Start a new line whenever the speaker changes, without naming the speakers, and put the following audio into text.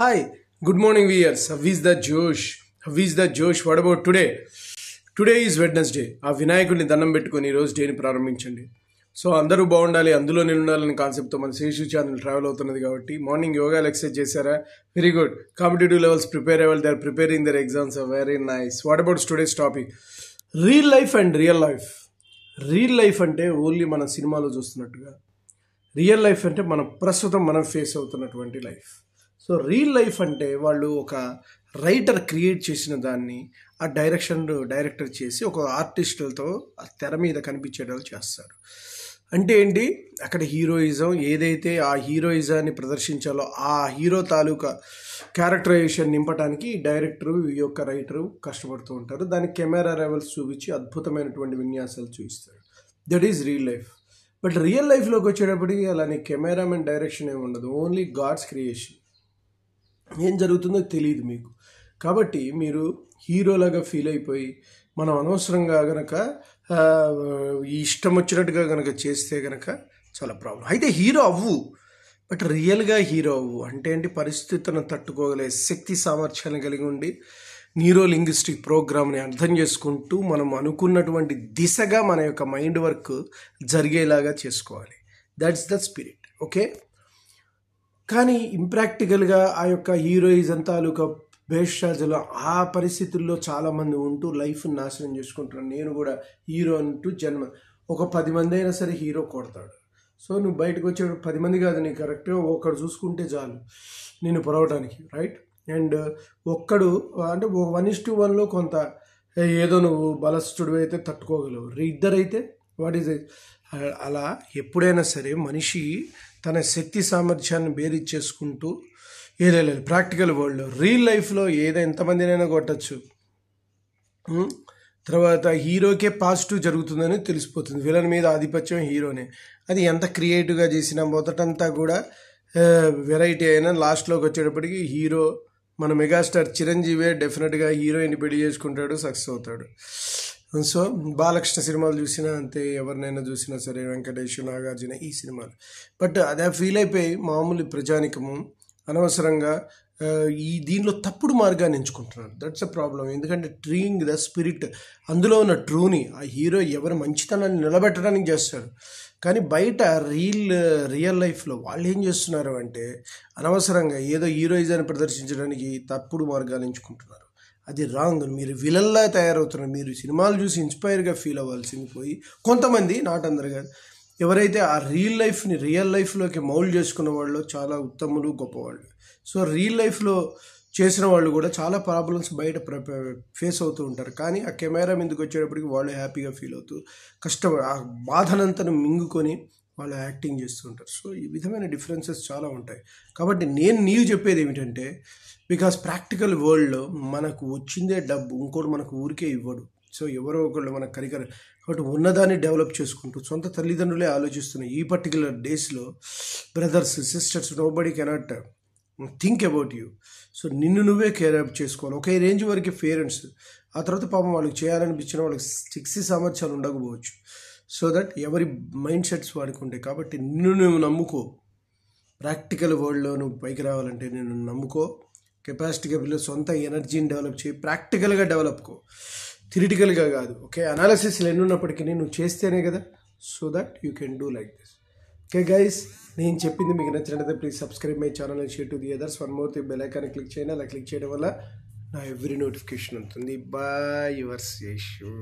Hi, good morning, viewers. How is the Josh? How is the Josh? What about today? Today is Wednesday. ఆ వినాయకుడిని దండం పెట్టుకొని ఈరోజు డేని ప్రారంభించండి. సో అందరూ బాగుండాలి, అందులో నేను ఉండాలని కాన్సెప్ట్తో మన శేషు ఛానల్ ట్రావెల్ అవుతున్నది కాబట్టి మార్నింగ్ యోగాలు ఎక్సర్సైజ్ చేశారా? Very good. Competitive levels prepare అవ్వాలి, they are preparing their exams. Very nice. What about today's topic? Real life and real life. Real life అంటే ఓన్లీ మన సినిమాలో చూస్తున్నట్టుగా, రియల్ లైఫ్ అంటే ప్రస్తుతం మనం ఫేస్ అవుతున్నటువంటి లైఫ్. సో రియల్ లైఫ్ అంటే వాళ్ళు ఒక రైటర్ క్రియేట్ చేసిన దాన్ని ఆ డైరెక్టర్ చేసి ఒక ఆర్టిస్టులతో ఆ తెర మీద కనిపించేటట్లు చేస్తారు. అంటే ఏంటి, అక్కడ హీరోయిజం ఏదైతే ఆ హీరోయిజాన్ని ప్రదర్శించాలో ఆ హీరో తాలూకా క్యారెక్టరైజేషన్ నింపడానికి డైరెక్టరు ఈ యొక్క రైటరు కష్టపడుతూ ఉంటారు. దానికి కెమెరా లెవెల్స్ చూపించి అద్భుతమైనటువంటి విన్యాసాలు చూపిస్తారు. That is real life. But real లైఫ్లోకి వచ్చేటప్పటికి అలానే కెమెరామెన్ డైరెక్షన్ ఏమి ఉండదు, ఓన్లీ గాడ్స్ క్రియేషన్. ఏం జరుగుతుందో తెలియదు మీకు. కాబట్టి మీరు హీరోలాగా ఫీల్ అయిపోయి మనం అనవసరంగా గనక ఇష్టం వచ్చినట్టుగా గనక చేస్తే గనక చాలా ప్రాబ్లం. అయితే హీరో అవ్వు, బట్ రియల్గా హీరో అవ్వు. అంటే ఏంటి, పరిస్థితులను తట్టుకోగలే శక్తి సామర్థ్యాన్ని కలిగి ఉండి న్యూరో లింగ్విస్టిక్ ప్రోగ్రామ్ని అర్థం చేసుకుంటూ మనం అనుకున్నటువంటి దిశగా మన యొక్క మైండ్ వర్క్ జరిగేలాగా చేసుకోవాలి. That's the spirit. ఓకే. కానీ ఇంప్రాక్టికల్గా ఆ యొక్క హీరోయిజం తాలూకా బేషాజులు ఆ పరిస్థితుల్లో చాలామంది ఉంటూ లైఫ్ని నాశనం చేసుకుంటున్నాను. నేను కూడా హీరో అంటూ జన్మ ఒక 10 మంది అయినా సరే హీరో కొడతాడు. సో నువ్వు బయటకు వచ్చే 10 మంది కాదు, నీకు కరెక్ట్గా ఒకడు చూసుకుంటే చాలు నేను పొరవటానికి, రైట్? అండ్ ఒక్కడు అంటే 1:1లో కొంత ఏదో నువ్వు బలస్తుడు అయితే తట్టుకోగలవు, ఇద్దరైతే వాట్ ఈజ్ అలా. ఎప్పుడైనా సరే మనిషి తన శక్తి సామర్థ్యాన్ని బేరిచ్చేసుకుంటూ ఏదైనా ప్రాక్టికల్ వరల్డ్లో రియల్ లైఫ్లో ఎంతమందినైనా కొట్టచ్చు. తర్వాత హీరోకే పాజిటివ్ జరుగుతుందని తెలిసిపోతుంది. విలన్ మీద ఆధిపత్యం హీరోనే. అది ఎంత క్రియేటివ్గా చేసినా మొదటంతా కూడా వెరైటీ అయినా లాస్ట్లోకి వచ్చేటప్పటికి హీరో మన మెగాస్టార్ చిరంజీవే డెఫినెట్గా హీరోయిన్ పెళ్లి చేసుకుంటాడు, సక్సెస్ అవుతాడు. సో బాలకృష్ణ సినిమాలు చూసినా అంతే, ఎవరినైనా చూసినా సరే, వెంకటేష్, నాగార్జున, ఈ సినిమాలు. బట్ అదే ఫీల్ అయిపోయి మామూలు ప్రజానికము అనవసరంగా దీనిలో తప్పుడు మార్గాన్ని ఎంచుకుంటున్నారు. That's a problem. ఎందుకంటే ట్రీయింగ్ ద స్పిరిట్, అందులో ఉన్న ట్రూని ఆ హీరో ఎవరి మంచితనాన్ని నిలబెట్టడానికి చేస్తాడు. కానీ బయట రియల్ లైఫ్లో వాళ్ళు ఏం చేస్తున్నారు అంటే అనవసరంగా ఏదో హీరోయిజాన్ని ప్రదర్శించడానికి తప్పుడు మార్గాలు ఎంచుకుంటున్నారు. అది రాంగ్. మీరు విలన్లా తయారవుతున్నారు. మీరు సినిమాలు చూసి ఇన్స్పైర్గా ఫీల్ అవ్వాల్సింది పోయి కొంతమంది, నాట్ అందరు కాదు, ఎవరైతే ఆ రియల్ లైఫ్లోకి మౌల్డ్ చేసుకున్న వాళ్ళు చాలా ఉత్తములు, గొప్పవాళ్ళు. సో రియల్ లైఫ్లో చేసిన వాళ్ళు కూడా చాలా ప్రాబ్లమ్స్ బయట ఫేస్ అవుతూ ఉంటారు. కానీ ఆ కెమెరా మీదకి వచ్చేటప్పటికి వాళ్ళు హ్యాపీగా ఫీల్ అవుతూ ఆ బాధనంతను మింగుకొని వాళ్ళు యాక్టింగ్ చేస్తూ ఉంటారు. సో ఈ విధమైన డిఫరెన్సెస్ చాలా ఉంటాయి. కాబట్టి నీవు చెప్పేది ఏమిటంటే, బికాస్ ప్రాక్టికల్ వరల్డ్లో మనకు వచ్చిందే డబ్బు, ఇంకోటి మనకు ఊరికే ఇవ్వడు. సో ఎవరో ఒకళ్ళు మన కాబట్టి ఉన్నదాన్ని డెవలప్ చేసుకుంటూ సొంత తల్లిదండ్రులే ఆలోచిస్తున్నాయి ఈ పర్టికులర్ డేస్లో. Brothers, sisters, nobody cannot think about you. So నిన్ను నువ్వే కేర్ అప్ చేసుకోవాలి. ఒకే రేంజ్ వరకు పేరెంట్స్, ఆ తర్వాత పాపం వాళ్ళకి చేయాలనిపించిన వాళ్ళకి శక్తి సామర్థ్యాలు ఉండకపోవచ్చు. సో దట్ ఎవరి మైండ్ సెట్స్ వాడికి ఉంటాయి. కాబట్టి నిన్ను నువ్వు నమ్ముకో. ప్రాక్టికల్ వరల్డ్లో నువ్వు పైకి రావాలంటే నిన్ను నమ్ముకో. కెపాసిటీగా సొంత ఎనర్జీని డెవలప్ చేయి. ప్రాక్టికల్గా డెవలప్కో, థిరిటికల్గా కాదు. ఓకే, అనాలిసిస్లు ఎన్ని ఉన్నప్పటికీ నువ్వు చేస్తేనే కదా. So that you can do like this. Okay guys, నేను చెప్పింది మీకు నచ్చినట్లయితే please subscribe my channel and share to the others. One more thing, bell icon click చేయండి. అలా క్లిక్ చేయడం వల్ల నా ఎవ్రీ నోటిఫికేషన్ ఉంటుంది. Bye, your Seshu.